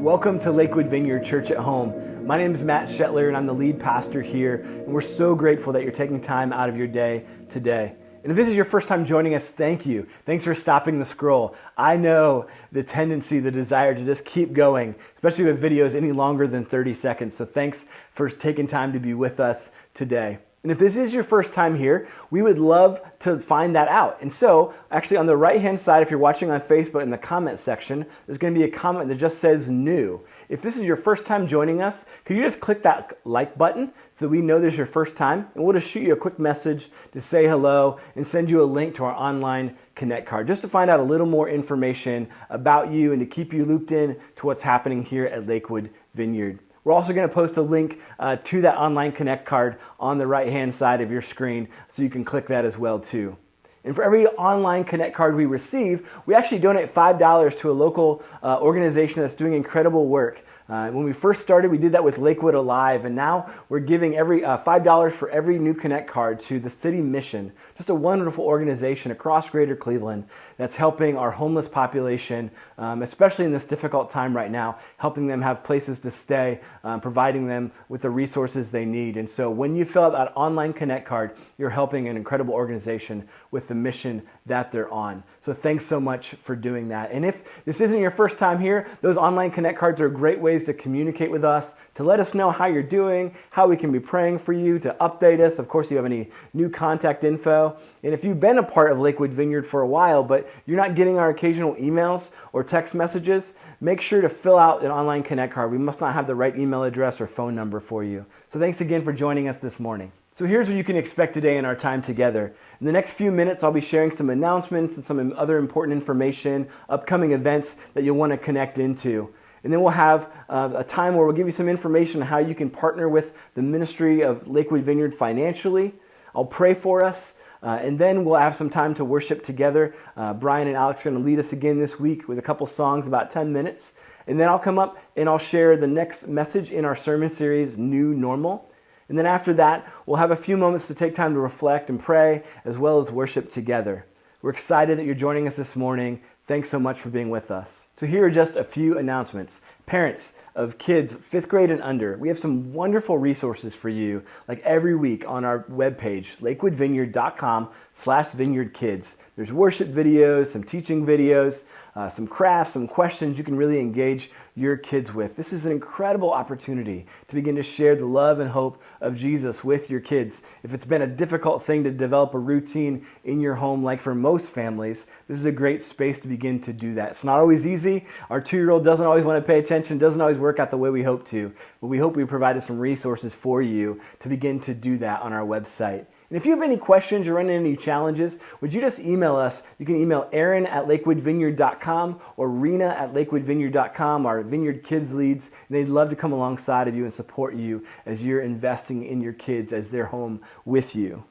Welcome to Lakewood Vineyard Church at Home. My name is Matt Shetler and I'm the lead pastor here, and we're so grateful that you're taking time out of your day today. And if this is your first time joining us, thank you. Thanks for stopping the scroll. I know the tendency, the desire to just keep going, especially with videos any longer than 30 seconds. So thanks for taking time to be with us today. And if this is your first time here, we would love to find that out. And so, actually on the right-hand side, if you're watching on Facebook, in the comment section, there's going to be a comment that just says new. If this is your first time joining us, could you just click that like button so we know this is your first time? And we'll just shoot you a quick message to say hello and send you a link to our online Connect card, just to find out a little more information about you and to keep you looped in to what's happening here at Lakewood Vineyard. We're also going to post a link to that online Connect card on the right-hand side of your screen, so you can click that as well too. And for every online Connect card we receive, we actually donate $5 to a local organization that's doing incredible work. When we first started, we did that with Lakewood Alive, and now we're giving every $5 for every new Connect card to the City Mission, just a wonderful organization across Greater Cleveland that's helping our homeless population, especially in this difficult time right now, helping them have places to stay, providing them with the resources they need. And so when you fill out that online Connect card, you're helping an incredible organization with the mission that they're on. So thanks so much for doing that. And if this isn't your first time here, those online Connect cards are great ways to communicate with us, to let us know how you're doing, how we can be praying for you, to update us. Of course, if you have any new contact info. And if you've been a part of Lakewood Vineyard for a while, but you're not getting our occasional emails or text messages, make sure to fill out an online Connect card. We must not have the right email address or phone number for you. So thanks again for joining us this morning. So here's what you can expect today in our time together. In the next few minutes, I'll be sharing some announcements and some other important information, upcoming events that you'll want to connect into. And then we'll have a time where we'll give you some information on how you can partner with the ministry of Lakewood Vineyard financially. I'll pray for us, and then we'll have some time to worship together. Brian and Alex are going to lead us again this week with a couple songs, about 10 minutes. And then I'll come up and I'll share the next message in our sermon series, New Normal. And then after that, we'll have a few moments to take time to reflect and pray, as well as worship together. We're excited that you're joining us this morning. Thanks so much for being with us. So here are just a few announcements. Parents of kids 5th grade and under, we have some wonderful resources for you, like every week on our webpage, lakewoodvineyard.com/vineyardkids. There's worship videos, some teaching videos, some crafts, some questions you can really engage your kids with. This is an incredible opportunity to begin to share the love and hope of Jesus with your kids. If it's been a difficult thing to develop a routine in your home, like for most families, this is a great space to begin to do that. It's not always easy. Our 2-year-old doesn't always want to pay attention, doesn't always work out the way we hope to, but we hope we provided some resources for you to begin to do that on our website. And if you have any questions or run into any challenges, would you just email us? You can email Aaron@lakewoodvineyard.com or Rena@lakewoodvineyard.com, our Vineyard Kids leads. And they'd love to come alongside of you and support you as you're investing in your kids as they're home with you.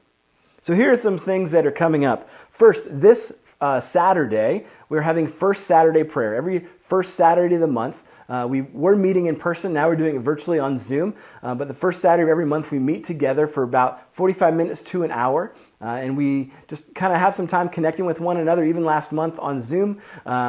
So here are some things that are coming up. First, this Saturday, we're having First Saturday Prayer. Every first Saturday of the month, we're meeting in person. Now we're doing it virtually on Zoom. But the first Saturday of every month, we meet together for about 45 minutes to an hour. And we just kind of have some time connecting with one another. Even last month on Zoom,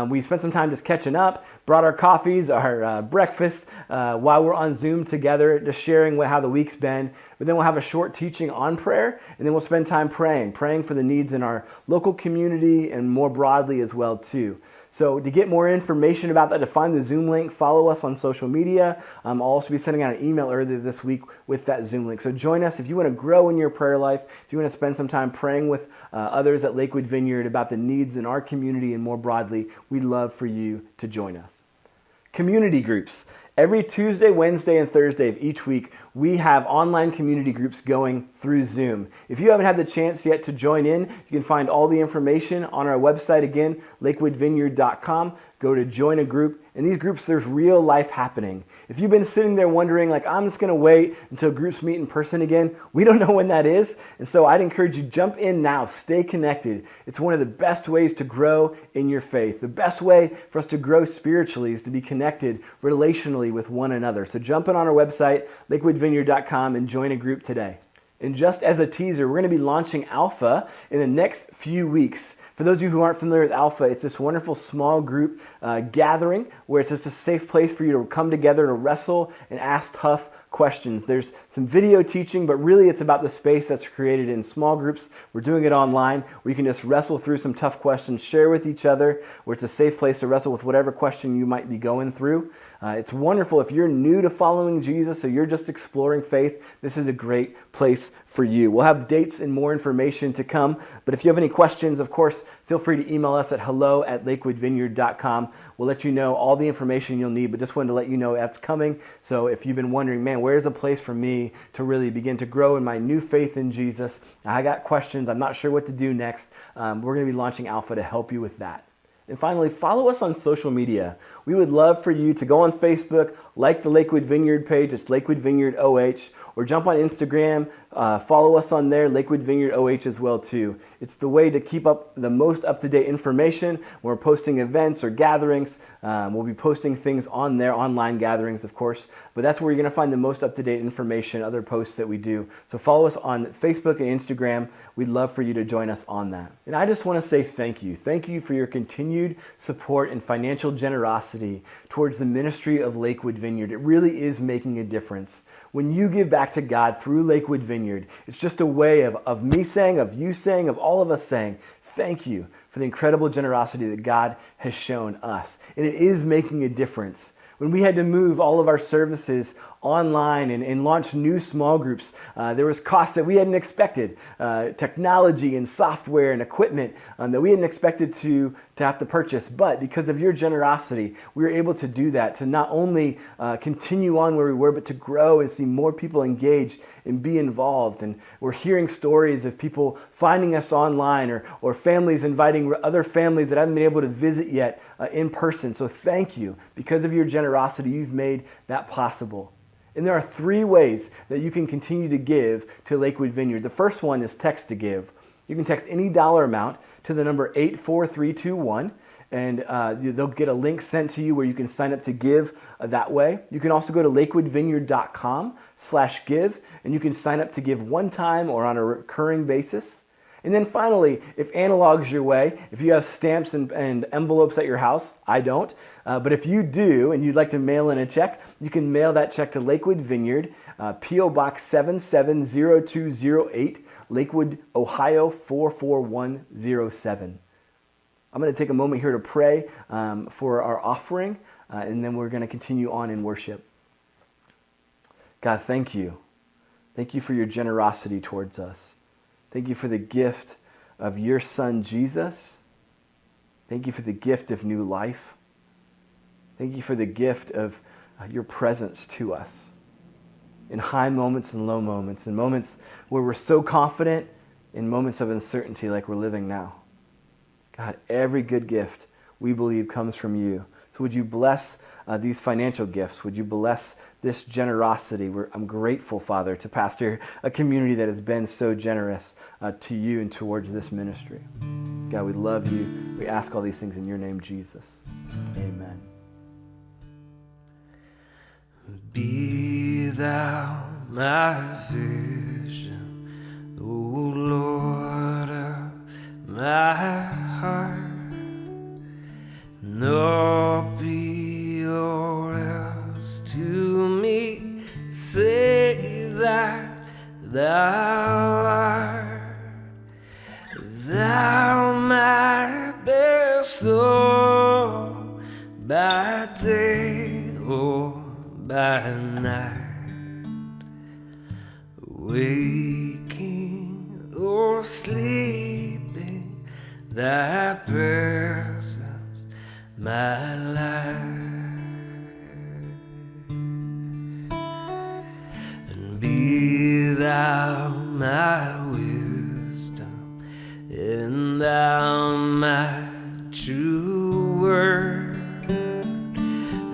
we spent some time just catching up, brought our coffees, our breakfast while we're on Zoom together, just sharing how the week's been. But then we'll have a short teaching on prayer, and then we'll spend time praying for the needs in our local community and more broadly as well too. So to get more information about that, to find the Zoom link, follow us on social media. I'll also be sending out an email earlier this week with that Zoom link. So join us if you want to grow in your prayer life, if you want to spend some time praying with others at Lakewood Vineyard about the needs in our community and more broadly. We'd love for you to join us. Community groups. Every Tuesday, Wednesday, and Thursday of each week, we have online community groups going through Zoom. If you haven't had the chance yet to join in, you can find all the information on our website again, lakewoodvineyard.com. Go to join a group. In these groups, there's real life happening. If you've been sitting there wondering, I'm just going to wait until groups meet in person again, we don't know when that is. And so I'd encourage you, jump in now, stay connected. It's one of the best ways to grow in your faith. The best way for us to grow spiritually is to be connected relationally with one another. So jump in on our website, lakewoodvineyard.com, and join a group today. And just as a teaser, we're going to be launching Alpha in the next few weeks. For those of you who aren't familiar with Alpha, it's this wonderful small group gathering where it's just a safe place for you to come together to wrestle and ask tough questions. There's some video teaching, but really it's about the space that's created in small groups. We're doing it online where you can just wrestle through some tough questions, share with each other, where it's a safe place to wrestle with whatever question you might be going through. It's wonderful. If you're new to following Jesus or you're just exploring faith, this is a great place for you. We'll have dates and more information to come, but if you have any questions, of course, feel free to email us at hello@lakewoodvineyard.com. We'll let you know all the information you'll need, but just wanted to let you know that's coming. So if you've been wondering, man, where's a place for me to really begin to grow in my new faith in Jesus? I got questions. I'm not sure what to do next. We're going to be launching Alpha to help you with that. And finally, follow us on social media. We would love for you to go on Facebook, like the Lakewood Vineyard page, it's Lakewood Vineyard OH, or jump on Instagram, follow us on there, Lakewood Vineyard OH as well too. It's the way to keep up the most up-to-date information. When we're posting events or gatherings, we'll be posting things on there, online gatherings of course, but that's where you're going to find the most up-to-date information, other posts that we do. So follow us on Facebook and Instagram. We'd love for you to join us on that. And I just want to say thank you. Thank you for your continued support and financial generosity towards the ministry of Lakewood Vineyard. It really is making a difference. When you give back to God through Lakewood Vineyard, it's just a way of me saying, of you saying, of all of us saying, thank you for the incredible generosity that God has shown us. And it is making a difference. When we had to move all of our services online and launch new small groups, there was costs that we hadn't expected, technology and software and equipment that we hadn't expected to have to purchase. But because of your generosity, we were able to do that, to not only continue on where we were, but to grow and see more people engage and be involved. And we're hearing stories of people finding us online or families inviting other families that haven't been able to visit yet in person. So thank you. Because of your generosity, you've made that possible. And there are 3 ways that you can continue to give to Lakewood Vineyard. The first one is text to give. You can text any dollar amount to the number 84321, and they'll get a link sent to you where you can sign up to give that way. You can also go to lakewoodvineyard.com/give, and you can sign up to give one time or on a recurring basis. And then finally, if analog's your way, if you have stamps and envelopes at your house, I don't, but if you do and you'd like to mail in a check, you can mail that check to Lakewood Vineyard, P.O. Box 770208, Lakewood, Ohio 44107. I'm going to take a moment here to pray for our offering, and then we're going to continue on in worship. God, thank you. Thank you for your generosity towards us. Thank you for the gift of your Son, Jesus. Thank you for the gift of new life. Thank you for the gift of your presence to us in high moments and low moments, in moments where we're so confident, in moments of uncertainty like we're living now. God, every good gift we believe comes from you. So would you bless these financial gifts? Would you bless this generosity? I'm grateful, Father, to pastor a community that has been so generous to you and towards this ministry. God, we love you. We ask all these things in your name, Jesus. Amen. Be thou my vision, O Lord of my heart, nor be all else to me, save that thou art. Thou my best Lord, by day or by night, waking or sleeping, thy presence my life. And be thou my wisdom, and thou my true word.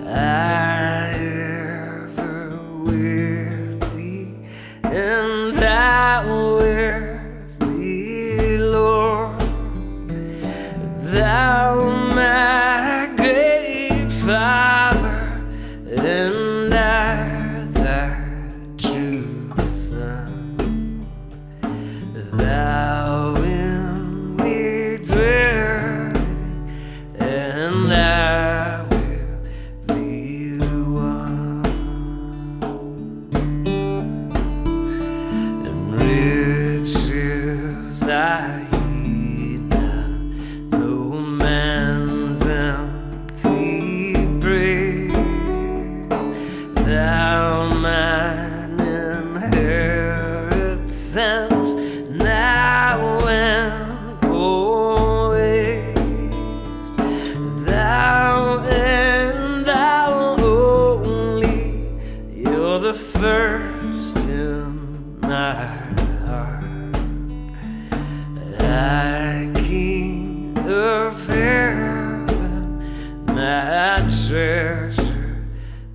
I ever with thee, and thou with me, Lord. Thou my great Father, and I thy true Son. Thou in me dwell. my treasure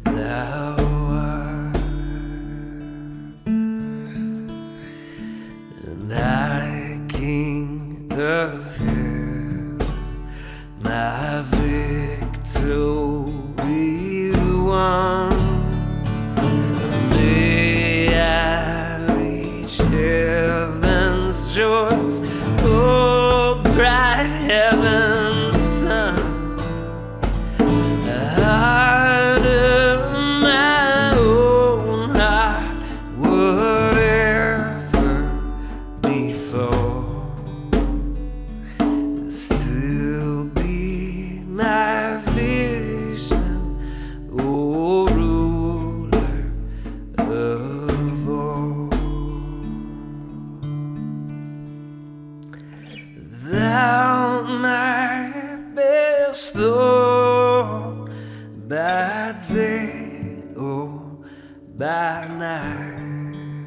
thou art. And I, King of heaven, my victory won. May I reach heaven's joys, oh bright heaven's sun. Heart of my own heart would ever before still be my vision, O ruler of all. Thou my best Lord, by day or by night,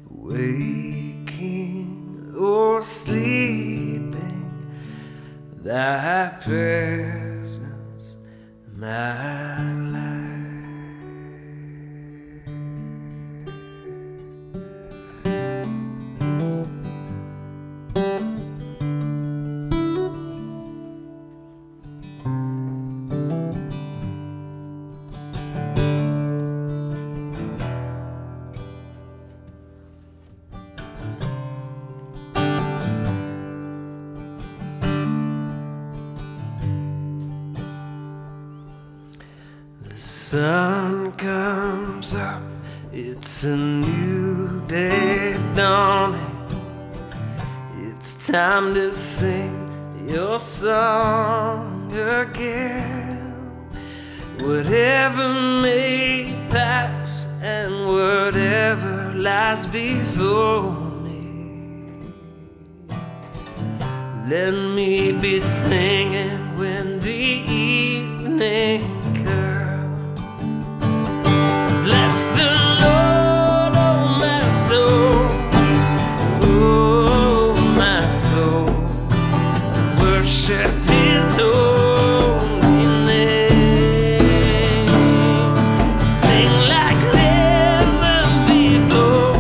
waking or sleeping, thy presence my life. The sun comes up, it's a new day dawning. It's time to sing your song again. Whatever may pass and whatever lies before me, let me be singing when the evening comes. Bless the Lord, oh my soul, oh my soul, worship His holy name. Sing like never before,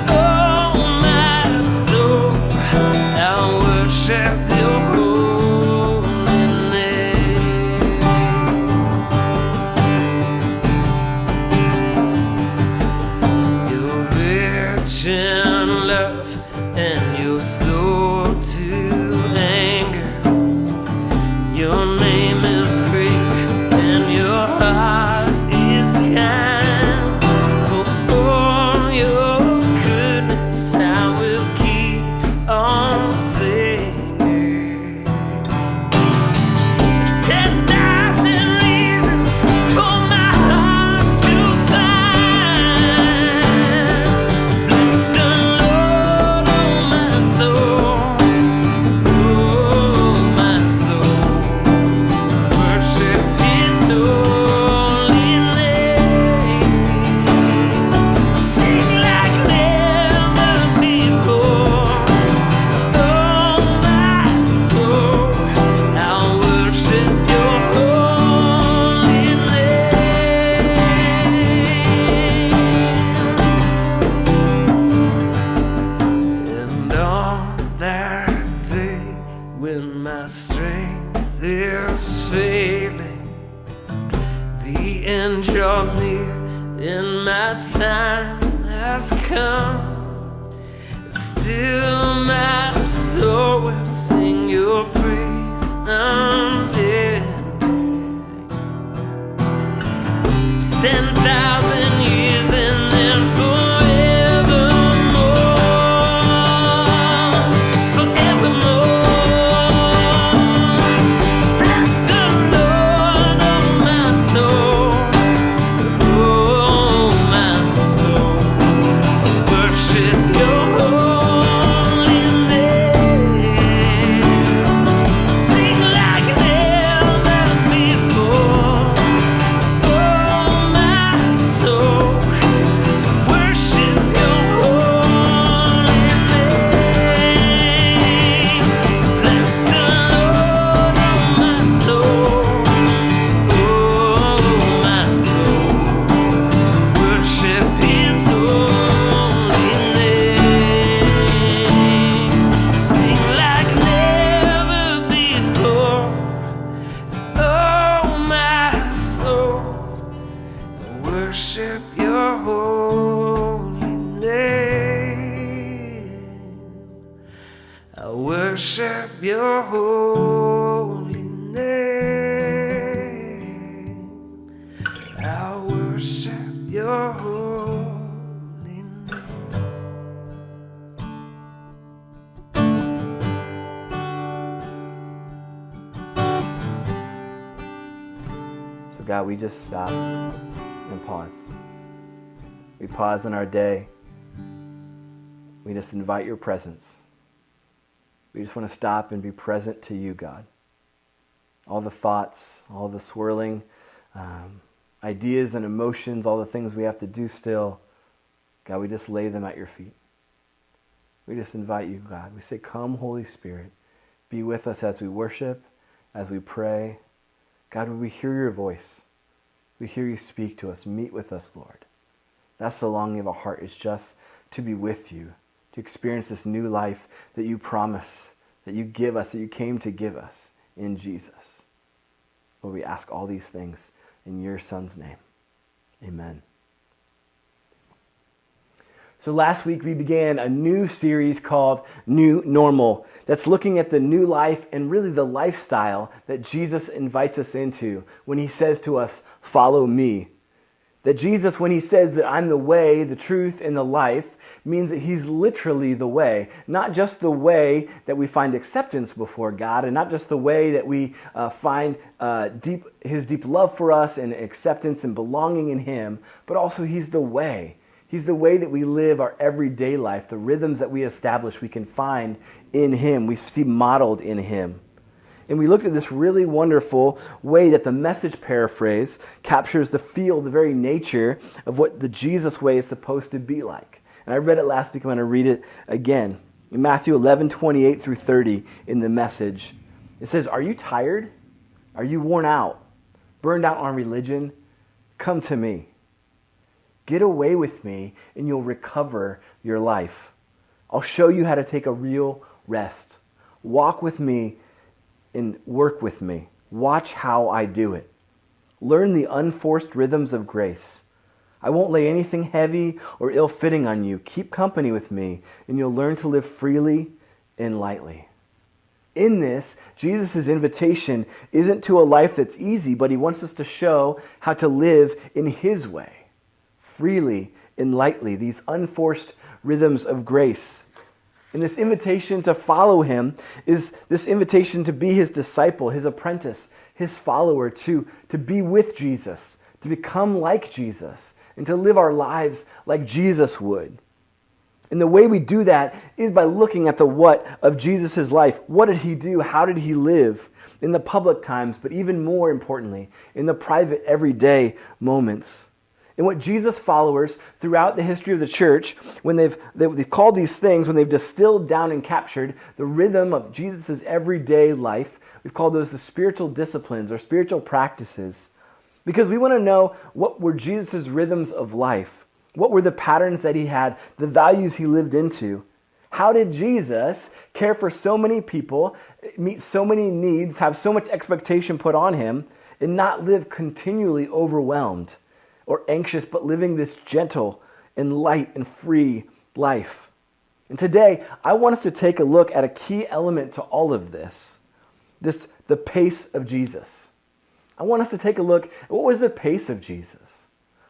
oh my soul, I'll worship Your holy name. You're rich in love and you're slow to anger. Your name is great and your heart is kind. For all your goodness I will keep on singing. 10,000 reasons for my heart to find. Bless the Lord, oh my soul, oh my soul, worship His holy name. Sing like never before, oh my soul, I'll worship Your holy name. And on that day when my strength is failing, the end draws near and my time has come, still my soul will sing Your praise unending. 10,000 years and then forevermore, forevermore. Bless the Lord, oh my soul, oh my soul, worship Your holy name. Sing like never before, oh my God, we just stop and pause. We pause in our day. We just invite your presence. We just want to stop and be present to you, God. All the thoughts, all the swirling ideas and emotions, all the things we have to do still, God, we just lay them at your feet. We just invite you, God. We say, come, Holy Spirit. Be with us as we worship, as we pray. God, would we hear your voice? We hear you speak to us. Meet with us, Lord. That's the longing of our heart, is just to be with you, to experience this new life that you promise, that you give us, that you came to give us in Jesus. Lord, we ask all these things in your Son's name. Amen. So last week we began a new series called New Normal that's looking at the new life and really the lifestyle that Jesus invites us into when he says to us, follow me. That Jesus, when he says that I'm the way, the truth, and the life, means that he's literally the way. Not just the way that we find acceptance before God, and not just the way that we find his deep love for us and acceptance and belonging in him, but also he's the way. He's the way that we live our everyday life. The rhythms that we establish, we can find in him. We see modeled in him. And we looked at this really wonderful way that the Message paraphrase captures the feel, the very nature of what the Jesus way is supposed to be like. And I read it last week. I'm going to read it again. In Matthew 11:28 through 30 in the Message, it says, are you tired? Are you worn out? Burned out on religion? Come to me. Get away with me and you'll recover your life. I'll show you how to take a real rest. Walk with me and work with me. Watch how I do it. Learn the unforced rhythms of grace. I won't lay anything heavy or ill-fitting on you. Keep company with me and you'll learn to live freely and lightly. In this, Jesus' invitation isn't to a life that's easy, but he wants us to show how to live in his way. Freely and lightly, these unforced rhythms of grace. And this invitation to follow him is this invitation to be his disciple, his apprentice, his follower, to be with Jesus, to become like Jesus, and to live our lives like Jesus would. And the way we do that is by looking at the what of Jesus' life. What did he do? How did he live in the public times, but even more importantly, in the private, everyday moments? And what Jesus followers throughout the history of the church, when they've called these things, when they've distilled down and captured the rhythm of Jesus' everyday life, we've called those the spiritual disciplines or spiritual practices. Because we want to know what were Jesus' rhythms of life. What were the patterns that he had, the values he lived into? How did Jesus care for so many people, meet so many needs, have so much expectation put on him, and not live continually overwhelmed or anxious, but living this gentle and light and free life? And today, I want us to take a look at a key element to all of this, the pace of Jesus. I want us to take a look at what was the pace of Jesus?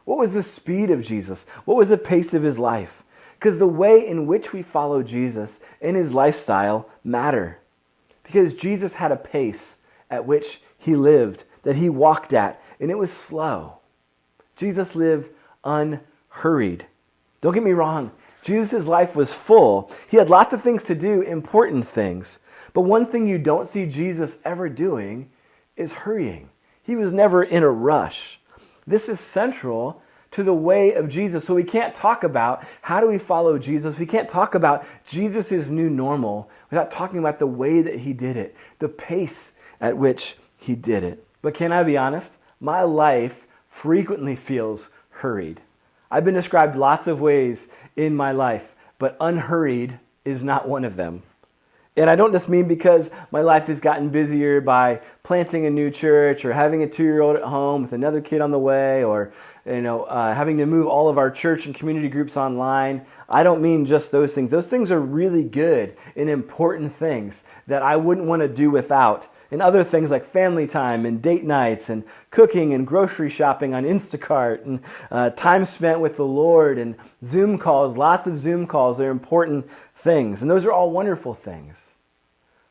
What was the speed of Jesus? What was the pace of his life? Because the way in which we follow Jesus and his lifestyle matter. Because Jesus had a pace at which he lived, that he walked at, and it was slow. Jesus lived unhurried. Don't get me wrong. Jesus' life was full. He had lots of things to do, important things. But one thing you don't see Jesus ever doing is hurrying. He was never in a rush. This is central to the way of Jesus. So we can't talk about how do we follow Jesus. We can't talk about Jesus' new normal without talking about the way that he did it, the pace at which he did it. But can I be honest? My life frequently feels hurried. I've been described lots of ways in my life, but unhurried is not one of them. And I don't just mean because my life has gotten busier by planting a new church or having a 2-year-old at home with another kid on the way, or having to move all of our church and community groups online. I don't mean just those things. Those things are really good and important things that I wouldn't want to do without. And other things like family time and date nights and cooking and grocery shopping on Instacart and time spent with the Lord and Zoom calls, lots of Zoom calls. They're important things. And those are all wonderful things.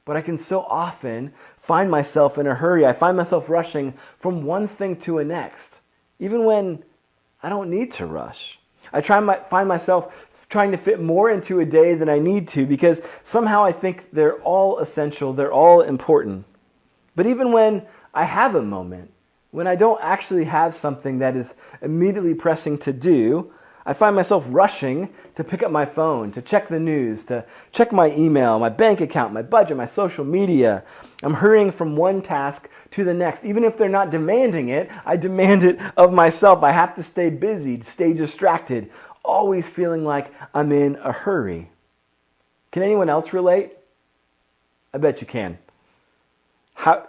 but I can so often find myself in a hurry. I find myself rushing from one thing to the next, even when I don't need to rush. Find myself trying to fit more into a day than I need to because somehow I think they're all essential, they're all important. But even when I have a moment, when I don't actually have something that is immediately pressing to do, I find myself rushing to pick up my phone, to check the news, to check my email, my bank account, my budget, my social media. I'm hurrying from one task to the next. Even if they're not demanding it, I demand it of myself. I have to stay busy, stay distracted, always feeling like I'm in a hurry. Can anyone else relate? I bet you can.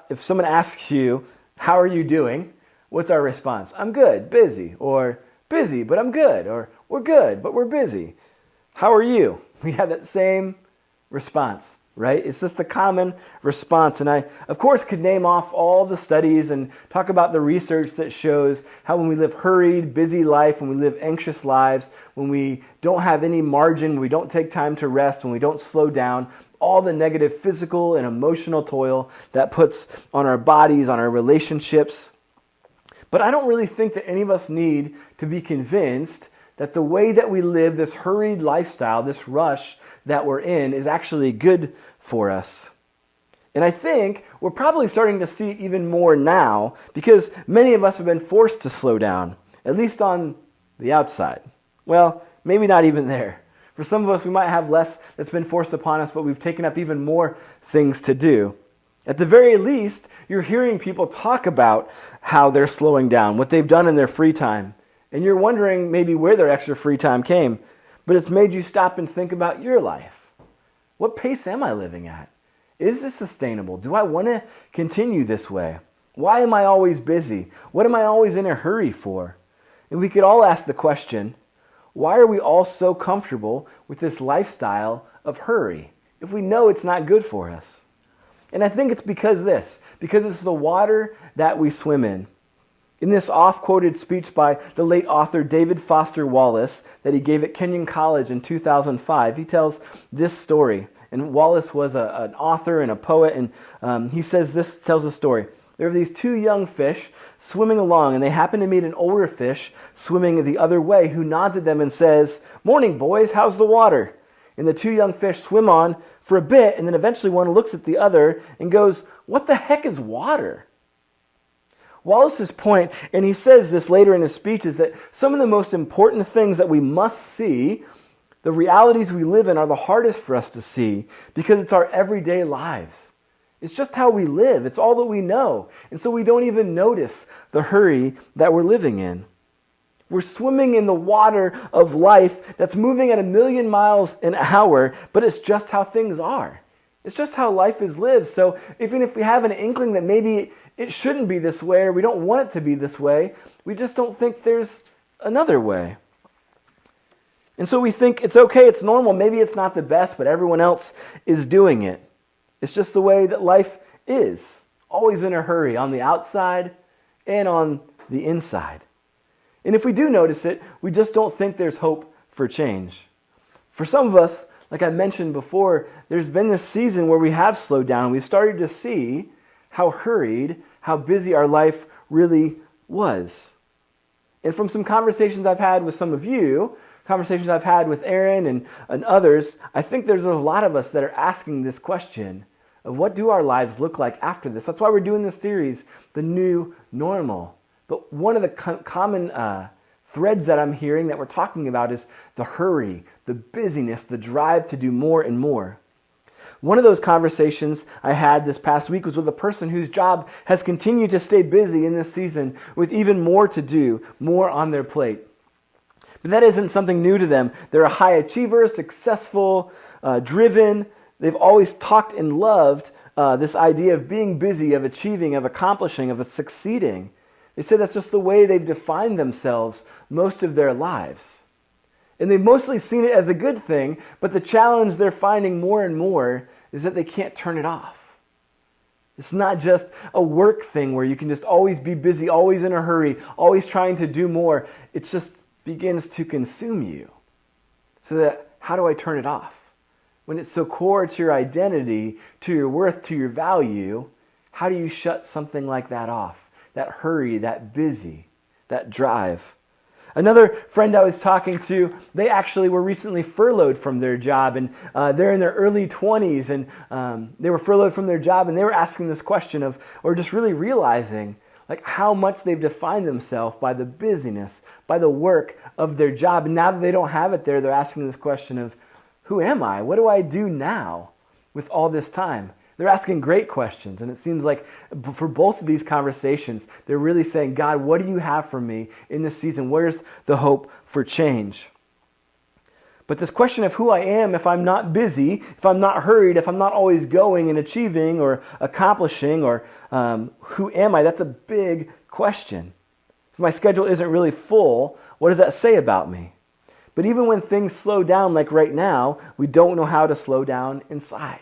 If someone asks you, how are you doing? What's our response? I'm good, busy, or busy, but I'm good, or we're good, but we're busy. How are you? We have that same response, right? It's just a common response. And I, of course, could name off all the studies and talk about the research that shows how when we live hurried, busy life, when we live anxious lives, when we don't have any margin, when we don't take time to rest, when we don't slow down, all the negative physical and emotional toil that puts on our bodies, on our relationships. But I don't really think that any of us need to be convinced that the way that we live this hurried lifestyle, this rush that we're in, is actually good for us. And I think we're probably starting to see it even more now because many of us have been forced to slow down, at least on the outside. Well, maybe not even there. For some of us, we might have less that's been forced upon us, but we've taken up even more things to do. At the very least, you're hearing people talk about how they're slowing down, what they've done in their free time. And you're wondering maybe where their extra free time came. But it's made you stop and think about your life. What pace am I living at? Is this sustainable? Do I want to continue this way? Why am I always busy? What am I always in a hurry for? And we could all ask the question, why are we all so comfortable with this lifestyle of hurry if we know it's not good for us? And I think it's because it's the water that we swim in. In this oft-quoted speech by the late author David Foster Wallace that he gave at Kenyon College in 2005, he tells this story. And Wallace was an author and a poet, and he tells a story. There are these two young fish swimming along, and they happen to meet an older fish swimming the other way who nods at them and says, "Morning, boys, how's the water?" And the two young fish swim on for a bit, and then eventually one looks at the other and goes, "What the heck is water?" Wallace's point, and he says this later in his speech, is that some of the most important things that we must see, the realities we live in, are the hardest for us to see because it's our everyday lives. It's just how we live. It's all that we know. And so we don't even notice the hurry that we're living in. We're swimming in the water of life that's moving at 1,000,000 miles an hour, but it's just how things are. It's just how life is lived. So even if we have an inkling that maybe it shouldn't be this way or we don't want it to be this way, we just don't think there's another way. And so we think it's okay, it's normal, maybe it's not the best, but everyone else is doing it. It's just the way that life is, always in a hurry on the outside and on the inside. And if we do notice it, we just don't think there's hope for change. For some of us, like I mentioned before, there's been this season where we have slowed down. We've started to see how hurried, how busy our life really was. And from some conversations I've had with some of you, conversations I've had with Aaron and others, I think there's a lot of us that are asking this question of what do our lives look like after this? That's why we're doing this series, The New Normal. But one of the common threads that I'm hearing that we're talking about is the hurry, the busyness, the drive to do more and more. One of those conversations I had this past week was with a person whose job has continued to stay busy in this season with even more to do, more on their plate. But that isn't something new to them. They're a high achiever, successful, driven. They've always talked and loved this idea of being busy, of achieving, of accomplishing, of succeeding. They say that's just the way they've defined themselves most of their lives. And they've mostly seen it as a good thing, but the challenge they're finding more and more is that they can't turn it off. It's not just a work thing where you can just always be busy, always in a hurry, always trying to do more. It just begins to consume you. So that, how do I turn it off? when it's so core to your identity, to your worth, to your value, how do you shut something like that off? That hurry, that busy, that drive. Another friend I was talking to, they actually were recently furloughed from their job, and they're in their early 20s, and they were furloughed from their job, and they were asking this question of, or just really realizing, like how much they've defined themselves by the busyness, by the work of their job. And now that they don't have it there, they're asking this question of, who am I? What do I do now with all this time? They're asking great questions, and it seems like for both of these conversations, they're really saying, God, what do you have for me in this season? Where's the hope for change? But this question of who I am if I'm not busy, if I'm not hurried, if I'm not always going and achieving or accomplishing, or who am I? That's a big question. If my schedule isn't really full, what does that say about me? But even when things slow down like right now, we don't know how to slow down inside.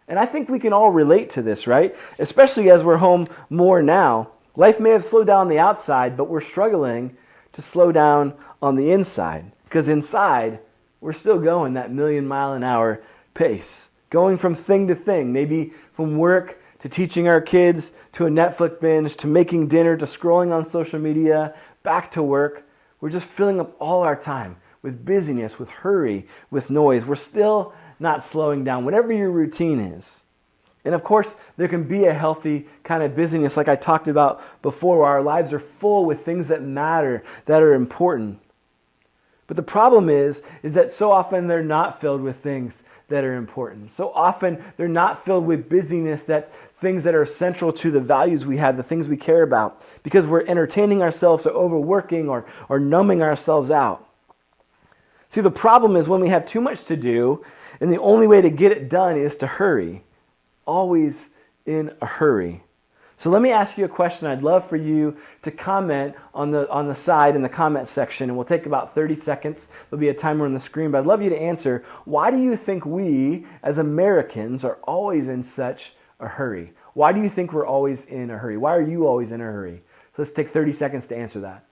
And I think we can all relate to this, right? Especially as we're home more now. Life may have slowed down on the outside, but we're struggling to slow down on the inside. Because inside, we're still going that 1,000,000-mile-an-hour pace. Going from thing to thing, maybe from work to teaching our kids, to a Netflix binge, to making dinner, to scrolling on social media, back to work. We're just filling up all our time with busyness, with hurry, with noise. We're still not slowing down, whatever your routine is. And of course, there can be a healthy kind of busyness like I talked about before, where our lives are full with things that matter, that are important. But the problem is that so often they're not filled with things that are important. So often they're not filled with busyness, that things that are central to the values we have, the things we care about, because we're entertaining ourselves or overworking or numbing ourselves out. See, the problem is when we have too much to do, and the only way to get it done is to hurry. Always in a hurry. So let me ask you a question. I'd love for you to comment on the side in the comment section, and we'll take about 30 seconds. There'll be a timer on the screen, but I'd love you to answer, why do you think we as Americans are always in such a hurry? Why do you think we're always in a hurry? Why are you always in a hurry? So let's take 30 seconds to answer that.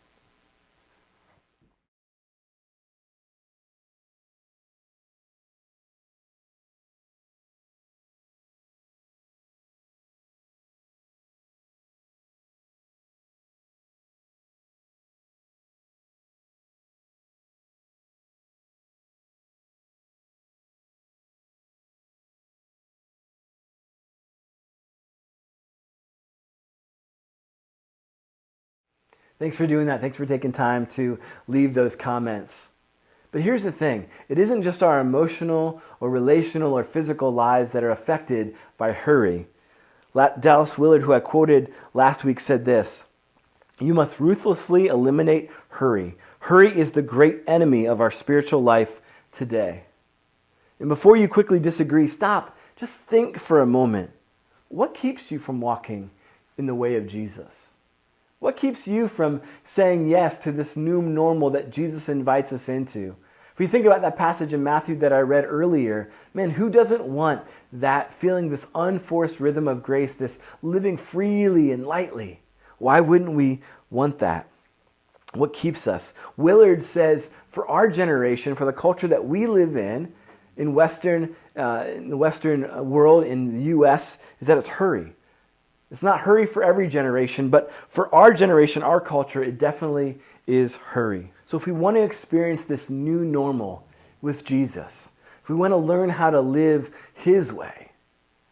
Thanks for doing that. Thanks for taking time to leave those comments. But here's the thing. It isn't just our emotional or relational or physical lives that are affected by hurry. Dallas Willard, who I quoted last week, said this: "You must ruthlessly eliminate hurry. Hurry is the great enemy of our spiritual life today." And before you quickly disagree, stop. Just think for a moment. What keeps you from walking in the way of Jesus? What keeps you from saying yes to this new normal that Jesus invites us into? If we think about that passage in Matthew that I read earlier, man, who doesn't want that, feeling this unforced rhythm of grace, this living freely and lightly? Why wouldn't we want that? What keeps us? Willard says, for our generation, for the culture that we live in the Western world, in the U.S., is that it's hurry. It's not hurry for every generation, but for our generation, our culture, it definitely is hurry. So if we want to experience this new normal with Jesus, if we want to learn how to live His way,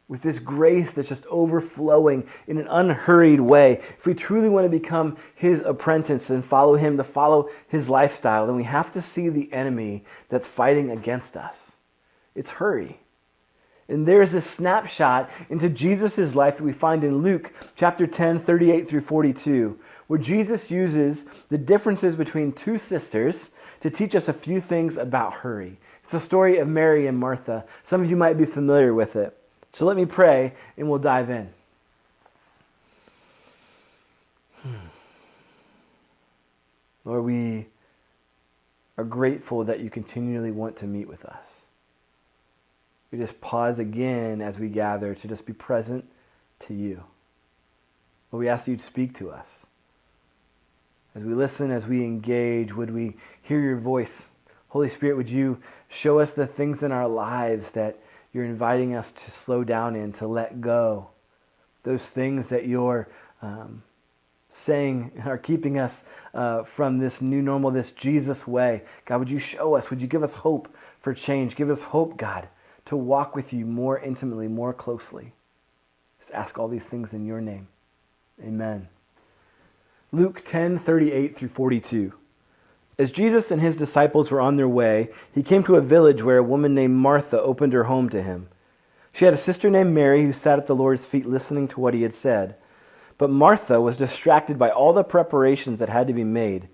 with this grace that's just overflowing in an unhurried way, if we truly want to become His apprentice and follow Him, to follow His lifestyle, then we have to see the enemy that's fighting against us. It's hurry. And there's this snapshot into Jesus' life that we find in Luke chapter 10, 38 through 42, where Jesus uses the differences between two sisters to teach us a few things about hurry. It's the story of Mary and Martha. Some of you might be familiar with it. So let me pray and we'll dive in. Lord, we are grateful that you continually want to meet with us. We just pause again as we gather to just be present to you. Lord, we ask you to speak to us. As we listen, as we engage, would we hear your voice? Holy Spirit, would you show us the things in our lives that you're inviting us to slow down in, to let go? Those things that you're saying are keeping us from this new normal, this Jesus way. God, would you show us? Would you give us hope for change? Give us hope, God, to walk with you more intimately, more closely. Just ask all these things in your name. Amen. Luke 10:38 through 42. As Jesus and his disciples were on their way, he came to a village where a woman named Martha opened her home to him. She had a sister named Mary who sat at the Lord's feet listening to what he had said. But Martha was distracted by all the preparations that had to be made.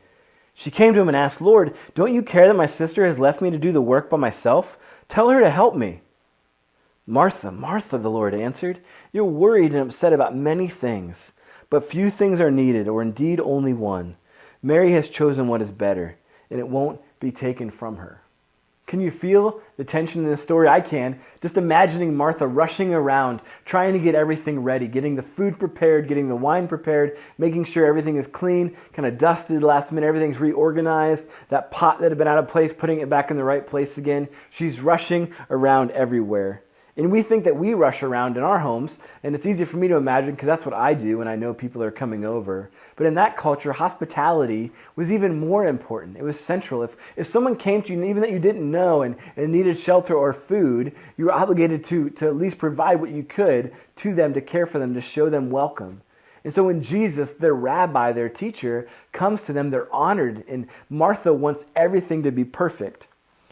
She came to him and asked, "Lord, don't you care that my sister has left me to do the work by myself? Tell her to help me." "Martha, Martha," the Lord answered, "you're worried and upset about many things, but few things are needed, or indeed only one. Mary has chosen what is better, and it won't be taken from her." Can you feel the tension in this story? I can. Just imagining Martha rushing around, trying to get everything ready, getting the food prepared, getting the wine prepared, making sure everything is clean, kind of dusted last minute, everything's reorganized, that pot that had been out of place, putting it back in the right place again. She's rushing around everywhere. And we think that we rush around in our homes, and it's easy for me to imagine because that's what I do when I know people are coming over. But in that culture, hospitality was even more important. It was central. If someone came to you, even that you didn't know, and needed shelter or food, you were obligated to at least provide what you could to them, to care for them, to show them welcome. And so when Jesus, their rabbi, their teacher, comes to them, they're honored, and Martha wants everything to be perfect.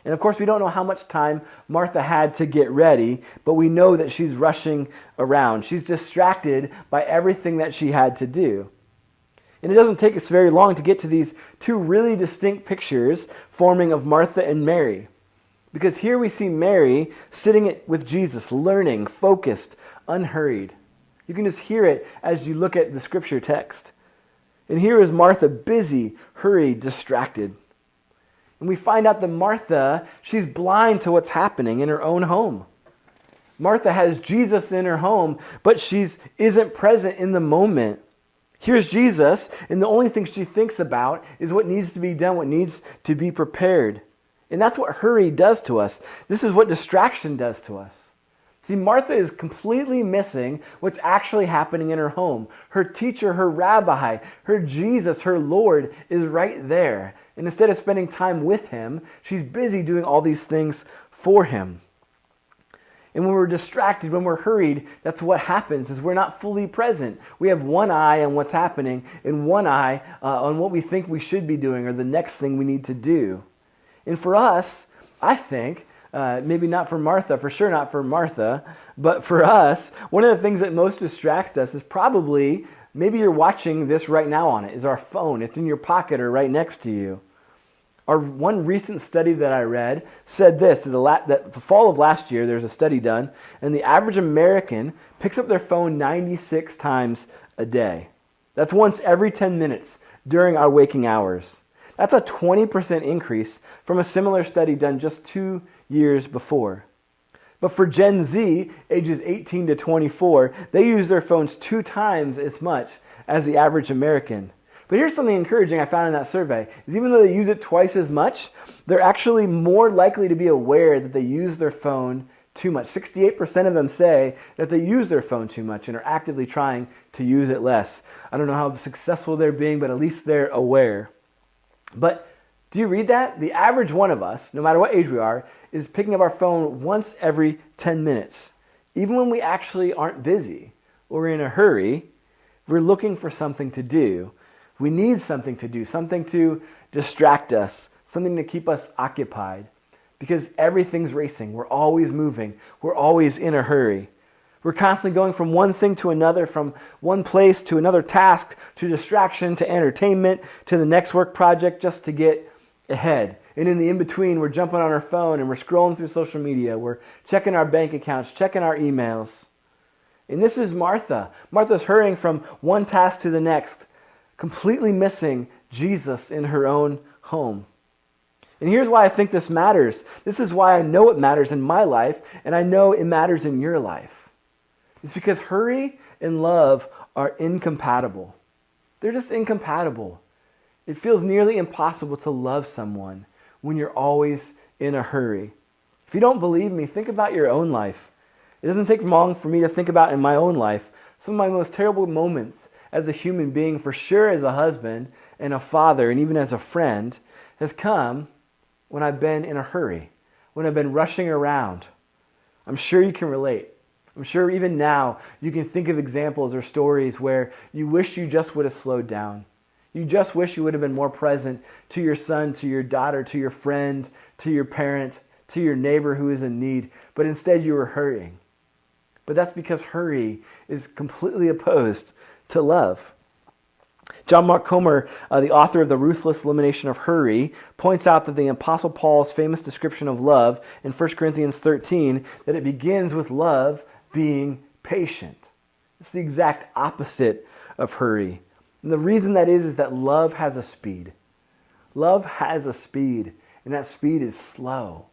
And of course, we don't know how much time Martha had to get ready, but we know that she's rushing around. She's distracted by everything that she had to do. And it doesn't take us very long to get to these two really distinct pictures forming of Martha and Mary. Because here we see Mary sitting with Jesus, learning, focused, unhurried. You can just hear it as you look at the scripture text. And here is Martha, busy, hurried, distracted. And we find out that Martha, she's blind to what's happening in her own home. Martha has Jesus in her home, but she isn't present in the moment. Here's Jesus, and the only thing she thinks about is what needs to be done, what needs to be prepared. And that's what hurry does to us. This is what distraction does to us. See, Martha is completely missing what's actually happening in her home. Her teacher, her rabbi, her Jesus, her Lord is right there. And instead of spending time with him, she's busy doing all these things for him. And when we're distracted, when we're hurried, that's what happens, is we're not fully present. We have one eye on what's happening and one eye on what we think we should be doing or the next thing we need to do. And for us, I think, maybe not for Martha, for sure not for Martha, but for us, one of the things that most distracts us is probably, maybe you're watching this right now on it, is our phone. It's in your pocket or right next to you. One recent study that I read said this, that the fall of last year, there's a study done, and the average American picks up their phone 96 times a day. That's once every 10 minutes during our waking hours. That's a 20% increase from a similar study done just 2 years before. But for Gen Z, ages 18 to 24, they use their phones 2 times as much as the average American. But here's something encouraging I found in that survey, is even though they use it twice as much, they're actually more likely to be aware that they use their phone too much. 68% of them say that they use their phone too much and are actively trying to use it less. I don't know how successful they're being, but at least they're aware. But do you read that? The average one of us, no matter what age we are, is picking up our phone once every 10 minutes. Even when we actually aren't busy or in a hurry, we're looking for something to do. We need something to do, something to distract us, something to keep us occupied. Because everything's racing. We're always moving. We're always in a hurry. We're constantly going from one thing to another, from one place to another task, to distraction, to entertainment, to the next work project just to get ahead. And in the in-between, we're jumping on our phone and we're scrolling through social media. We're checking our bank accounts, checking our emails. And this is Martha. Martha's hurrying from one task to the next, completely missing Jesus in her own home. And here's why I think this matters. This is why I know it matters in my life, and I know it matters in your life. It's because hurry and love are incompatible. They're just incompatible. It feels nearly impossible to love someone when you're always in a hurry? If you don't believe me, think about your own life. It doesn't take long for me to think about in my own life some of my most terrible moments as a human being, for sure as a husband and a father and even as a friend, has come when I've been in a hurry, when I've been rushing around. I'm sure you can relate. I'm sure even now you can think of examples or stories where you wish you just would have slowed down. You just wish you would have been more present to your son, to your daughter, to your friend, to your parent, to your neighbor who is in need, but instead you were hurrying. But that's because hurry is completely opposed to love. John Mark Comer, the author of The Ruthless Elimination of Hurry, points out that the Apostle Paul's famous description of love in 1 Corinthians 13, that it begins with love being patient. It's the exact opposite of hurry. And the reason that is that love has a speed. Love has a speed, and that speed is slow,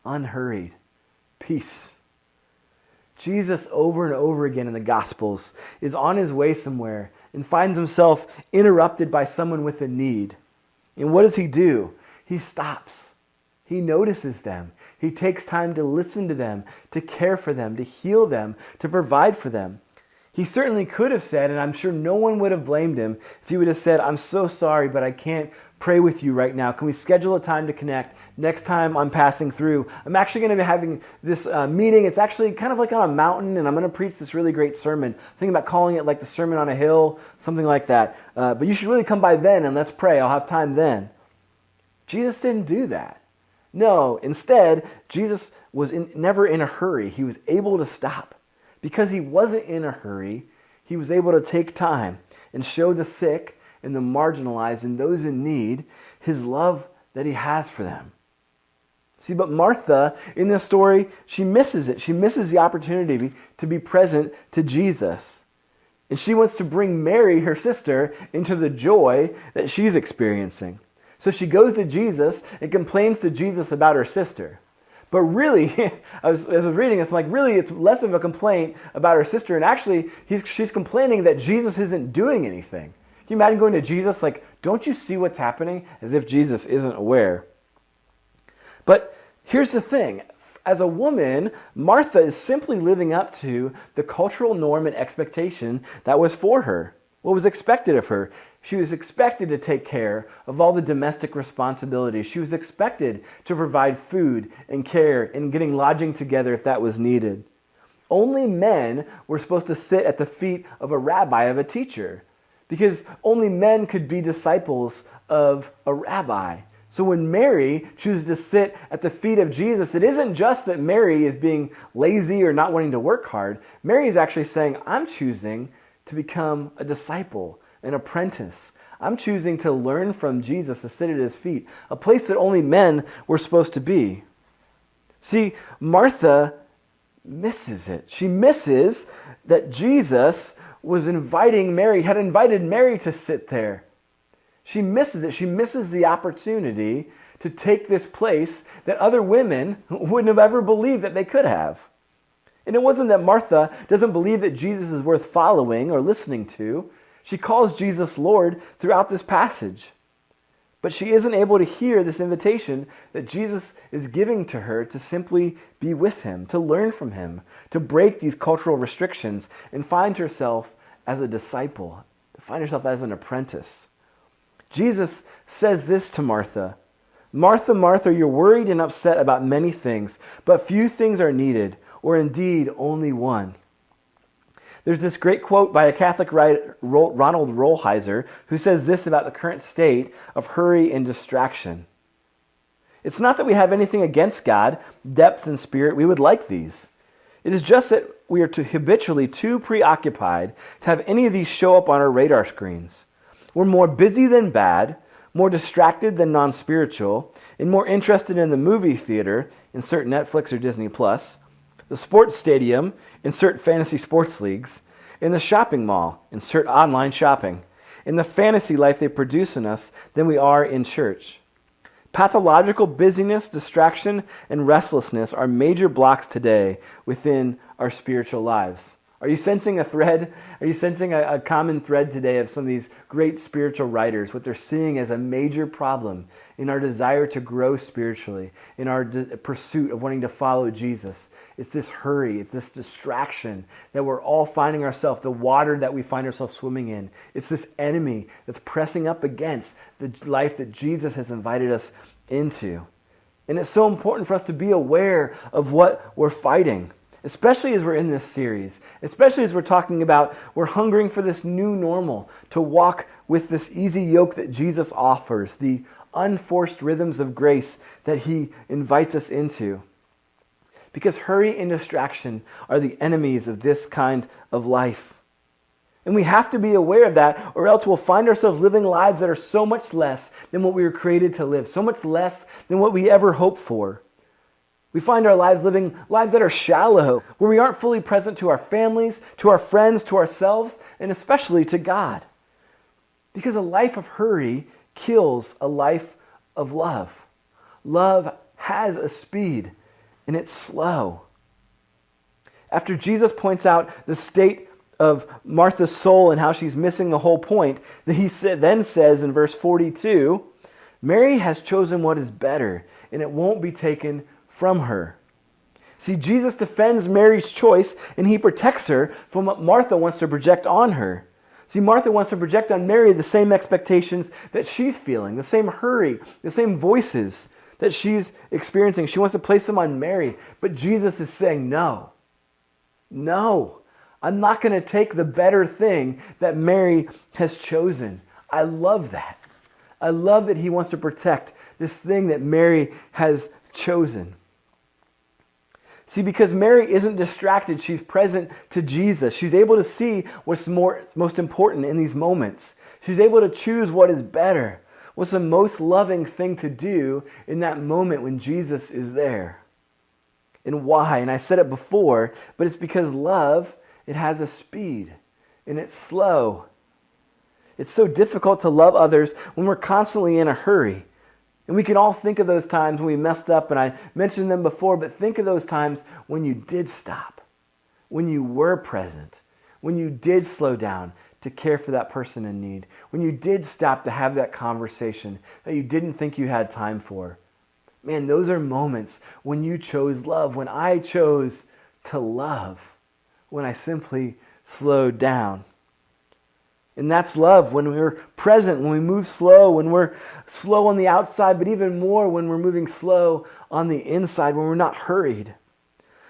unhurried, peace. Jesus, over and over again in the Gospels, is on his way somewhere and finds himself interrupted by someone with a need. And what does he do? He stops. He notices them. He takes time to listen to them, to care for them, to heal them, to provide for them. He certainly could have said, and I'm sure no one would have blamed him, if he would have said, "I'm so sorry, but I can't pray with you right now. Can we schedule a time to connect? Next time I'm passing through, I'm actually going to be having this meeting. It's actually kind of like on a mountain, and I'm going to preach this really great sermon. I'm thinking about calling it like the Sermon on a Hill, something like that. But you should really come by then, and let's pray. I'll have time then." Jesus didn't do that. No, instead, Jesus was never in a hurry. He was able to stop. Because he wasn't in a hurry, he was able to take time and show the sick and the marginalized and those in need his love that he has for them. See, but Martha, in this story, she misses it. She misses the opportunity to be present to Jesus. And she wants to bring Mary, her sister, into the joy that she's experiencing. So she goes to Jesus and complains to Jesus about her sister. But really, as I was reading this, I'm like, really, it's less of a complaint about her sister. And actually, she's complaining that Jesus isn't doing anything. Can you imagine going to Jesus like, "Don't you see what's happening?" As if Jesus isn't aware. But here's the thing. As a woman, Martha is simply living up to the cultural norm and expectation that was for her. What was expected of her? She was expected to take care of all the domestic responsibilities. She was expected to provide food and care and getting lodging together if that was needed. Only men were supposed to sit at the feet of a rabbi, of a teacher, because only men could be disciples of a rabbi. So when Mary chooses to sit at the feet of Jesus, it isn't just that Mary is being lazy or not wanting to work hard. Mary is actually saying, "I'm choosing to become a disciple, an apprentice. I'm choosing to learn from Jesus, to sit at his feet," a place that only men were supposed to be. See, Martha misses it. She misses that Jesus was inviting Mary, had invited Mary to sit there. She misses it. She misses the opportunity to take this place that other women wouldn't have ever believed that they could have. And it wasn't that Martha doesn't believe that Jesus is worth following or listening to. She calls Jesus Lord throughout this passage. But she isn't able to hear this invitation that Jesus is giving to her to simply be with him, to learn from him, to break these cultural restrictions and find herself as a disciple, to find herself as an apprentice. Jesus says this to Martha: "Martha, Martha, you're worried and upset about many things, but few things are needed, or indeed only one." There's this great quote by a Catholic writer, Ronald Rolheiser, who says this about the current state of hurry and distraction. "It's not that we have anything against God, depth and spirit. We would like these. It is just that we are habitually too preoccupied to have any of these show up on our radar screens. We're more busy than bad, more distracted than non-spiritual, and more interested in the movie theater, insert Netflix or Disney Plus, the sports stadium, insert fantasy sports leagues, in the shopping mall, insert online shopping, in the fantasy life they produce in us than we are in church. Pathological busyness, distraction, and restlessness are major blocks today within our spiritual lives. Are you sensing a thread? Are you sensing a common thread today of some of these great spiritual writers, what they're seeing as a major problem in our desire to grow spiritually, in our pursuit of wanting to follow Jesus? It's this hurry, it's this distraction that we're all finding ourselves, the water that we find ourselves swimming in. It's this enemy that's pressing up against the life that Jesus has invited us into. And it's so important for us to be aware of what we're fighting, especially as we're in this series, especially as we're talking about we're hungering for this new normal, to walk with this easy yoke that Jesus offers, the unforced rhythms of grace that he invites us into. Because hurry and distraction are the enemies of this kind of life. And we have to be aware of that, or else we'll find ourselves living lives that are so much less than what we were created to live, so much less than what we ever hoped for. We find our lives living lives that are shallow, where we aren't fully present to our families, to our friends, to ourselves, and especially to God. Because a life of hurry kills a life of love. Love has a speed, and it's slow. After Jesus points out the state of Martha's soul and how she's missing the whole point, he then says in verse 42, Mary has chosen what is better, and it won't be taken from her. See, Jesus defends Mary's choice, and he protects her from what Martha wants to project on her. See, Martha wants to project on Mary the same expectations that she's feeling, the same hurry, the same voices that she's experiencing. She wants to place them on Mary, but Jesus is saying, no, I'm not going to take the better thing that Mary has chosen. I love that. I love that he wants to protect this thing that Mary has chosen. See, because Mary isn't distracted, she's present to Jesus. She's able to see what's most important in these moments. She's able to choose what is better. What's the most loving thing to do in that moment when Jesus is there? And why? And I said it before, but it's because love, it has a speed, and it's slow. It's so difficult to love others when we're constantly in a hurry. And we can all think of those times when we messed up, and I mentioned them before, but think of those times when you did stop, when you were present, when you did slow down to care for that person in need, when you did stop to have that conversation that you didn't think you had time for. Man, those are moments when you chose love, when I chose to love, when I simply slowed down. And that's love, when we're present, when we move slow, when we're slow on the outside, but even more when we're moving slow on the inside, when we're not hurried.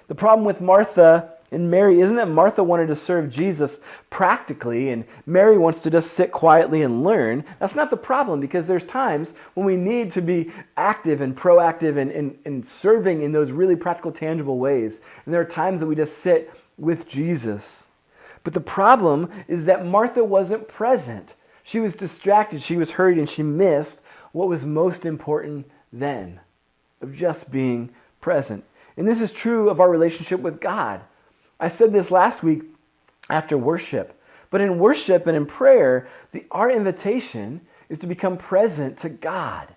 The problem with Martha and Mary isn't that Martha wanted to serve Jesus practically and Mary wants to just sit quietly and learn. That's not the problem, because there's times when we need to be active and proactive and serving in those really practical, tangible ways. And there are times that we just sit with Jesus. But the problem is that Martha wasn't present. She was distracted, she was hurried, and she missed what was most important then, of just being present. And this is true of our relationship with God. I said this last week after worship, but in worship and in prayer, our invitation is to become present to God,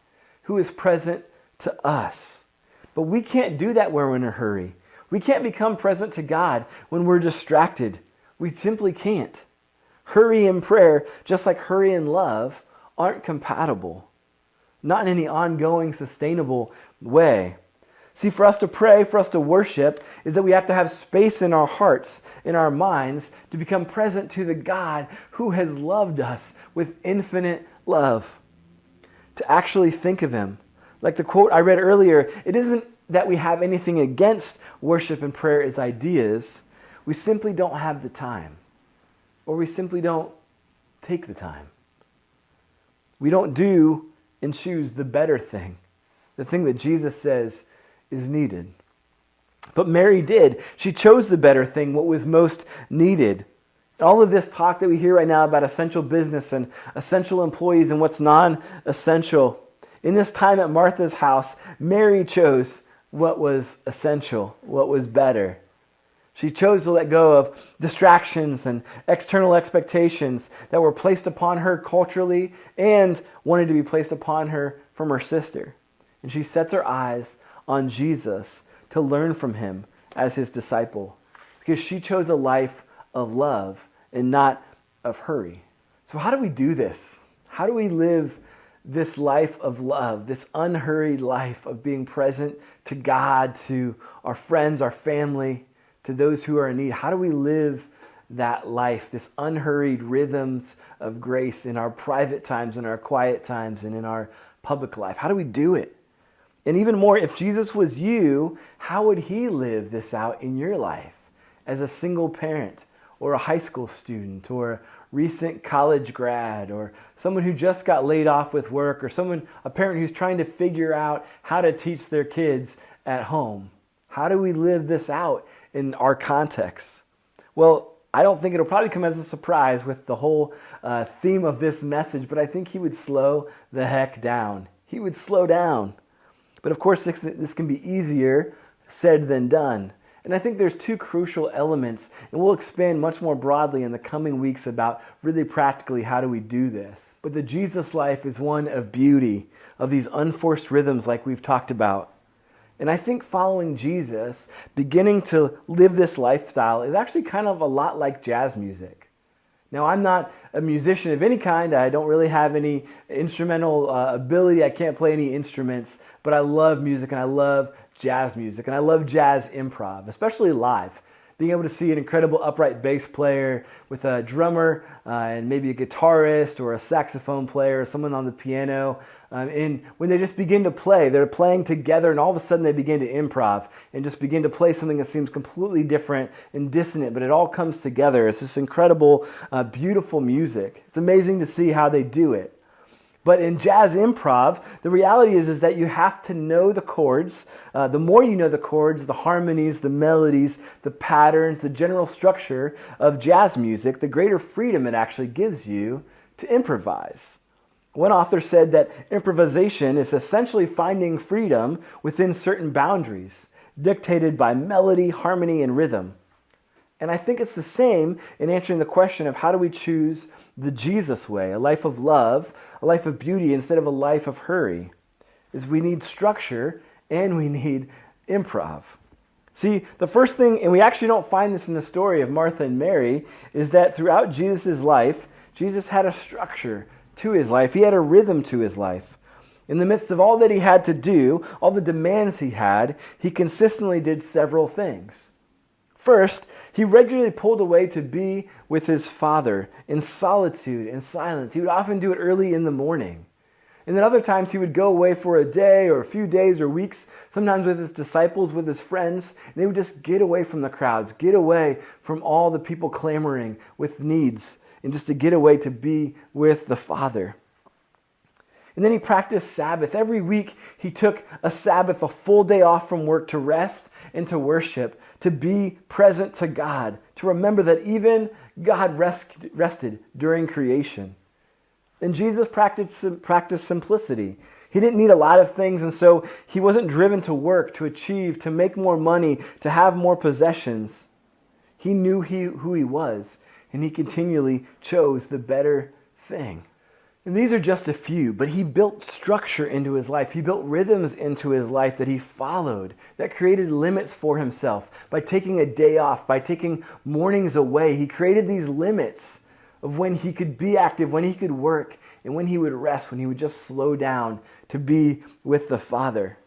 who is present to us. But we can't do that when we're in a hurry. We can't become present to God when we're distracted. We simply can't. Hurry and prayer, just like hurry and love, aren't compatible. Not in any ongoing, sustainable way. See, for us to pray, for us to worship, is that we have to have space in our hearts, in our minds, to become present to the God who has loved us with infinite love. To actually think of Him. Like the quote I read earlier, it isn't that we have anything against worship and prayer as ideas. We simply don't have the time. Or we simply don't take the time. We don't do and choose the better thing. The thing that Jesus says is needed. But Mary did. She chose the better thing, what was most needed. All of this talk that we hear right now about essential business and essential employees and what's non-essential. In this time at Martha's house, Mary chose what was essential, what was better. She chose to let go of distractions and external expectations that were placed upon her culturally and wanted to be placed upon her from her sister. And she sets her eyes on Jesus to learn from Him as His disciple, because she chose a life of love and not of hurry. So how do we do this? How do we live this life of love, this unhurried life of being present to God, to our friends, our family, to those who are in need? How do we live that life, this unhurried rhythms of grace in our private times, in our quiet times, and in our public life? How do we do it? And even more, if Jesus was you, how would he live this out in your life as a single parent or a high school student or a recent college grad or someone who just got laid off with work or a parent who's trying to figure out how to teach their kids at home? How do we live this out in our context? Well, I don't think it'll probably come as a surprise with the whole theme of this message, but I think he would slow the heck down. He would slow down. But of course, this can be easier said than done. And I think there's two crucial elements, and we'll expand much more broadly in the coming weeks about really practically how do we do this. But the Jesus life is one of beauty, of these unforced rhythms like we've talked about. And I think following Jesus, beginning to live this lifestyle, is actually kind of a lot like jazz music. Now, I'm not a musician of any kind. I don't really have any instrumental ability. I can't play any instruments, but I love music and I love jazz music, and I love jazz improv, especially live. Being able to see an incredible upright bass player with a drummer and maybe a guitarist or a saxophone player or someone on the piano. And when they just begin to play, they're playing together and all of a sudden they begin to improv and just begin to play something that seems completely different and dissonant, but it all comes together. It's this incredible, beautiful music. It's amazing to see how they do it. But in jazz improv, the reality is that you have to know the chords. The more you know the chords, the harmonies, the melodies, the patterns, the general structure of jazz music, the greater freedom it actually gives you to improvise. One author said that improvisation is essentially finding freedom within certain boundaries, dictated by melody, harmony, and rhythm. And I think it's the same in answering the question of how do we choose the Jesus way, a life of love, a life of beauty instead of a life of hurry, is we need structure and we need improv. See, the first thing, and we actually don't find this in the story of Martha and Mary, is that throughout Jesus' life, Jesus had a structure to his life. He had a rhythm to his life. In the midst of all that he had to do, all the demands he had, he consistently did several things. First, he regularly pulled away to be with his Father in solitude and silence. He would often do it early in the morning. And then other times he would go away for a day or a few days or weeks, sometimes with his disciples, with his friends, and they would just get away from the crowds, get away from all the people clamoring with needs, and just to get away to be with the Father. And then he practiced Sabbath. Every week he took a Sabbath, a full day off from work to rest and to worship, to be present to God, to remember that even God rested during creation. And Jesus practiced simplicity. He didn't need a lot of things, and so he wasn't driven to work, to achieve, to make more money, to have more possessions. He knew who he was, and he continually chose the better thing. And these are just a few, but he built structure into his life. He built rhythms into his life that he followed, that created limits for himself. By taking a day off, by taking mornings away, he created these limits of when he could be active, when he could work, and when he would rest, when he would just slow down to be with the Father.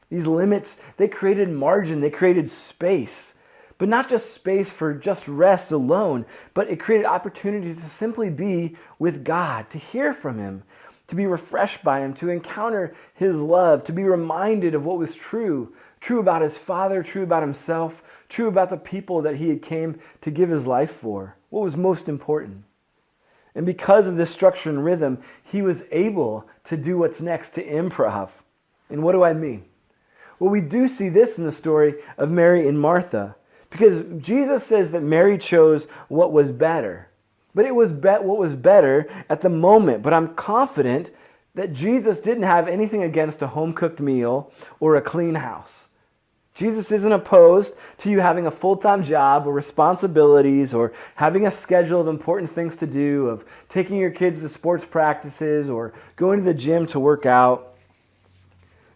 These limits, they created margin, they created space. But not just space for just rest alone, but it created opportunities to simply be with God, to hear from him, to be refreshed by him, to encounter his love, to be reminded of what was true about his Father, true about himself, true about the people that he had came to give his life for, what was most important. And because of this structure and rhythm, he was able to do what's next, to improv. And what do I mean? Well, we do see this in the story of Mary and Martha. Because Jesus says that Mary chose what was better. But it was what was better at the moment. But I'm confident that Jesus didn't have anything against a home-cooked meal or a clean house. Jesus isn't opposed to you having a full-time job or responsibilities or having a schedule of important things to do, of taking your kids to sports practices or going to the gym to work out.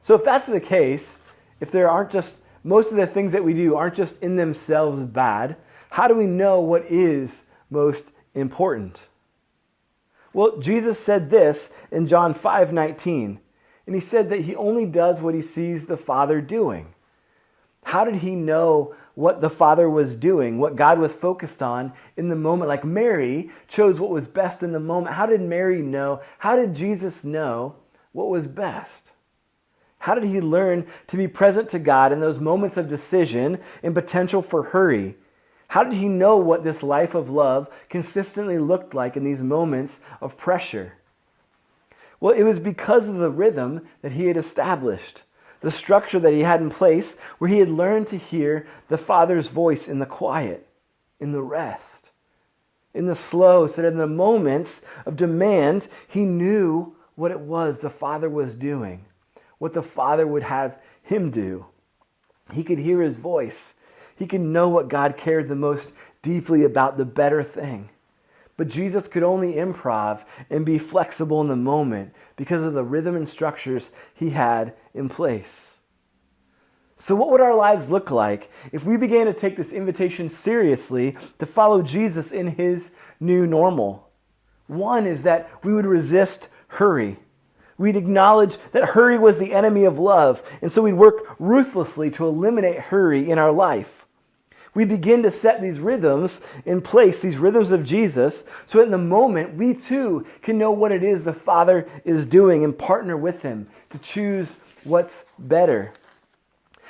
So if that's the case, if there aren't just most of the things that we do aren't just in themselves bad, How do we know what is most important? Well, Jesus said this in John 5:19, and he said that he only does what he sees the Father doing. How did he know what the Father was doing, what God was focused on in the moment? Like Mary chose what was best in the moment. How did Mary know? How did Jesus know what was best? How did he learn to be present to God in those moments of decision and potential for hurry? How did he know what this life of love consistently looked like in these moments of pressure? Well, it was because of the rhythm that he had established, the structure that he had in place, where he had learned to hear the Father's voice in the quiet, in the rest, in the slow, so that in the moments of demand, he knew what it was the Father was doing, what the Father would have him do. He could hear his voice. He could know what God cared the most deeply about, the better thing. But Jesus could only improv and be flexible in the moment because of the rhythm and structures he had in place. So what would our lives look like if we began to take this invitation seriously to follow Jesus in his new normal? One is that we would resist hurry. We'd acknowledge that hurry was the enemy of love, and so we'd work ruthlessly to eliminate hurry in our life. We begin to set these rhythms in place, these rhythms of Jesus, so in the moment we too can know what it is the Father is doing and partner with him to choose what's better.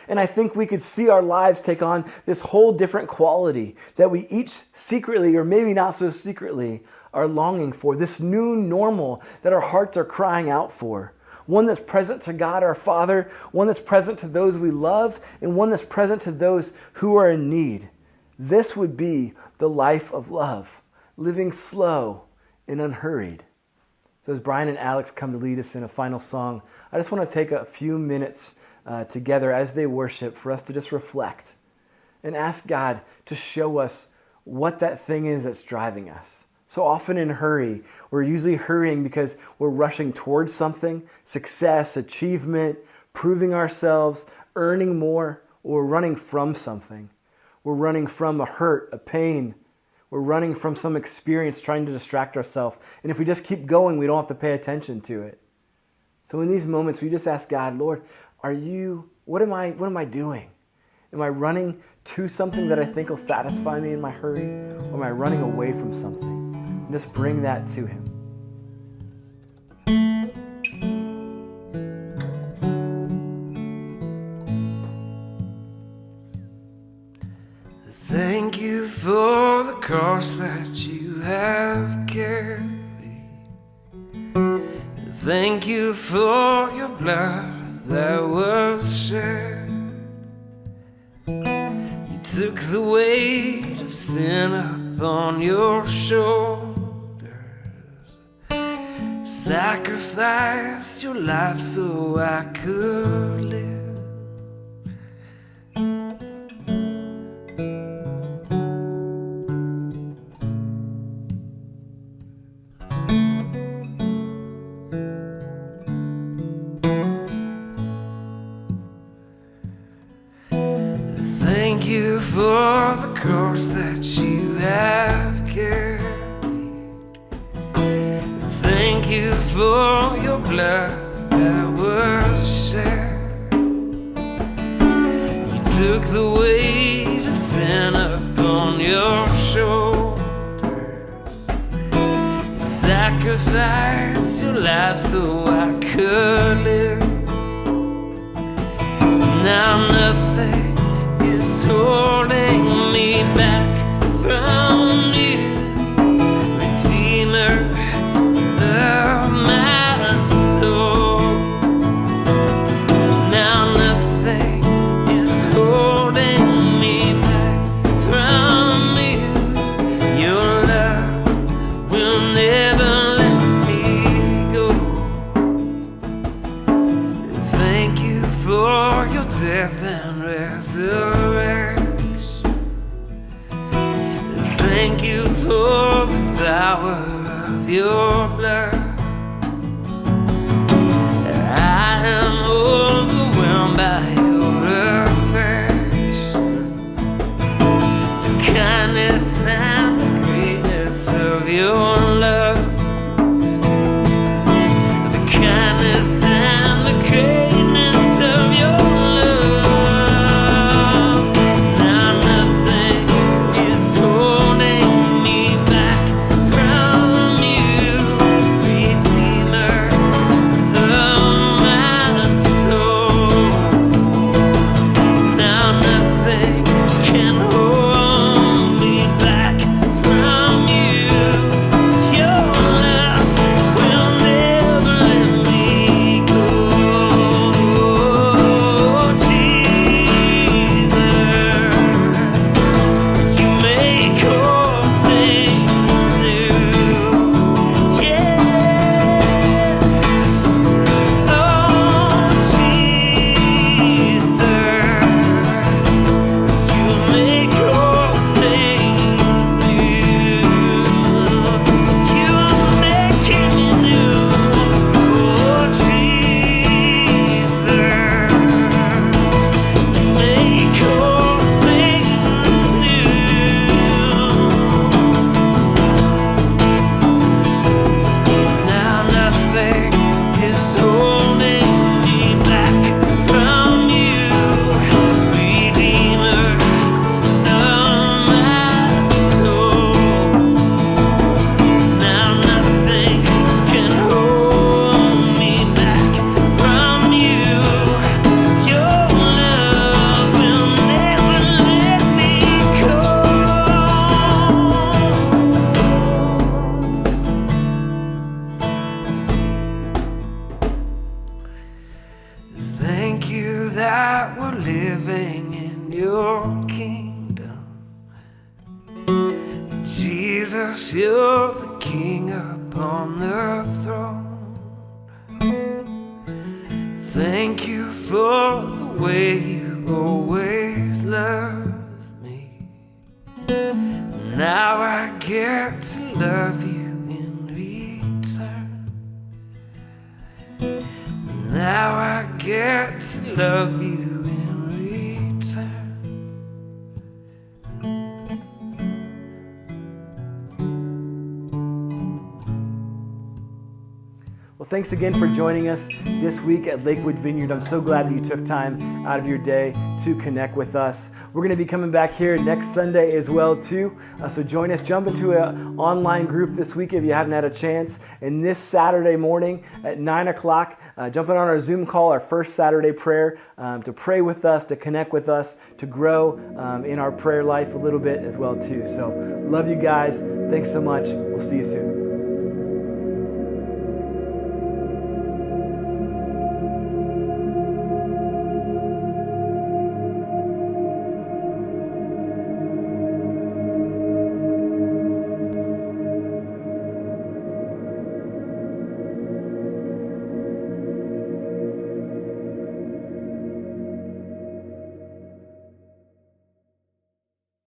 And I think we could see our lives take on this whole different quality that we each secretly, or maybe not so secretly, are longing for, this new normal that our hearts are crying out for. One that's present to God our Father, one that's present to those we love, and one that's present to those who are in need. This would be the life of love, living slow and unhurried. So as Brian and Alex come to lead us in a final song, I just want to take a few minutes together as they worship for us to just reflect and ask God to show us what that thing is that's driving us. So often in hurry, we're usually hurrying because we're rushing towards something, success, achievement, proving ourselves, earning more, or we're running from something. We're running from a hurt, a pain. We're running from some experience, trying to distract ourselves. And if we just keep going, we don't have to pay attention to it. So in these moments, we just ask God, Lord, what am I doing? Am I running to something that I think will satisfy me in my hurry? Or am I running away from something? And just bring that to him. Thank you for the cross that you have carried. Thank you for your blood that was shed. You took the weight of sin upon your shoulders, sacrificed your life so I could live. Thank you for the cross that you have carried. Thank you for your blood that was shed. You took the weight of sin upon your shoulders. You sacrificed your life so I could live. Now nothing is holding me back from you, Redeemer of my soul. Now nothing is holding me back from you. Your love will never let me go. Thank you for your death and resurrection. Thank you for the power of your blood. I am overwhelmed by your affection, the kindness that we're living in your kingdom. Jesus, you're the King upon the throne. Thank you for the way you always love me. Now I get to love you in return. Now I get to love you in return. Well, thanks again for joining us this week at Lakewood Vineyard. I'm so glad that you took time out of your day to connect with us. We're going to be coming back here next Sunday as well too. So join us. Jump into an online group this week if you haven't had a chance. And this Saturday morning at 9 o'clock, jump in on our Zoom call, our first Saturday prayer, to pray with us, to connect with us, to grow in our prayer life a little bit as well too. So love you guys. Thanks so much. We'll see you soon.